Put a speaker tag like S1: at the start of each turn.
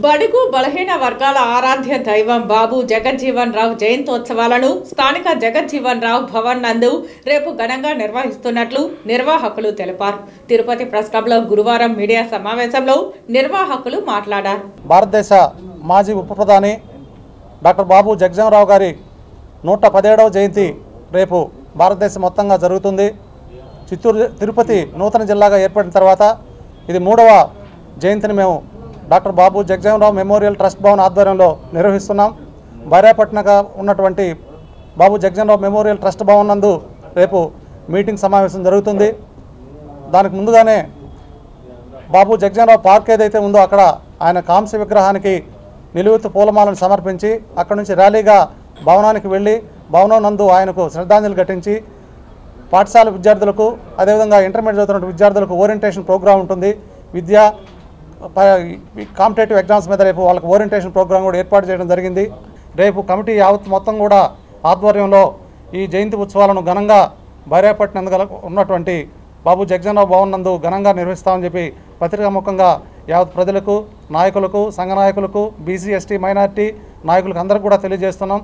S1: బడుగు బలహీన వర్గాల ఆరాధ్య దైవం బాబు జగజ్జీవన్ రావు జయంతోత్సవాలను స్థానిక జగజ్జీవన్ రావు భవన్ నందు రేపు ఘనంగా నిర్వహిస్తున్నట్లు నిర్వాహకులు తెలిపారు. తిరుపతి ప్రెస్ క్లబ్లో గురువారం మీడియా సమావేశంలో నిర్వాహకులు మాట్లాడారు.
S2: భారతదేశ మాజీ ఉప ప్రధాని డాక్టర్ బాబు జగజ్జీవన్ రావు గారి 117వ జయంతి రేపు భారతదేశం మొత్తంగా జరుగుతుంది. తిరుపతి నూతన జిల్లాగా ఏర్పడిన తర్వాత ఇది 3వ జయంతిని మేము డాక్టర్ బాబు జగజ్జీవన్ రావు మెమోరియల్ ట్రస్ట్ భవన్ ఆధ్వర్యంలో నిర్వహిస్తున్నాం. భార్యాపట్నంగా ఉన్నటువంటి బాబు జగజ్జీవన్ రావు మెమోరియల్ ట్రస్ట్ భవన్ నందు రేపు మీటింగ్ సమావేశం జరుగుతుంది. దానికి ముందుగానే బాబు జగజ్జీవన్ రావు పార్క్ ఏదైతే ఉందో అక్కడ ఆయన కాంస్య విగ్రహానికి నిలువెత్తు పూలమాలను సమర్పించి అక్కడి నుంచి ర్యాలీగా భవనానికి వెళ్ళి భవనం నందు ఆయనకు శ్రద్ధాంజలి ఘటించి పాఠశాల విద్యార్థులకు అదేవిధంగా ఇంటర్మీడియట్ చదువుతున్న విద్యార్థులకు ఓరియంటేషన్ ప్రోగ్రాం ఉంటుంది. కాంపిటేటివ్ ఎగ్జామ్స్ మీద రేపు వాళ్ళకి ఓరియంటేషన్ ప్రోగ్రాం కూడా ఏర్పాటు చేయడం జరిగింది. రేపు కమిటీ యావత్ మొత్తం కూడా ఆధ్వర్యంలో ఈ జయంతి ఉత్సవాలను ఘనంగా భార్యాపట్నం ఉన్నటువంటి బాబు జగజ్జీవన్ రావు భవన్ నందు ఘనంగా నిర్వహిస్తామని చెప్పి పత్రికాముఖంగా యావత్ ప్రజలకు, నాయకులకు, సంఘ నాయకులకు, బీసీ, ఎస్టీ, మైనార్టీ నాయకులకు అందరికీ కూడా తెలియజేస్తున్నాం.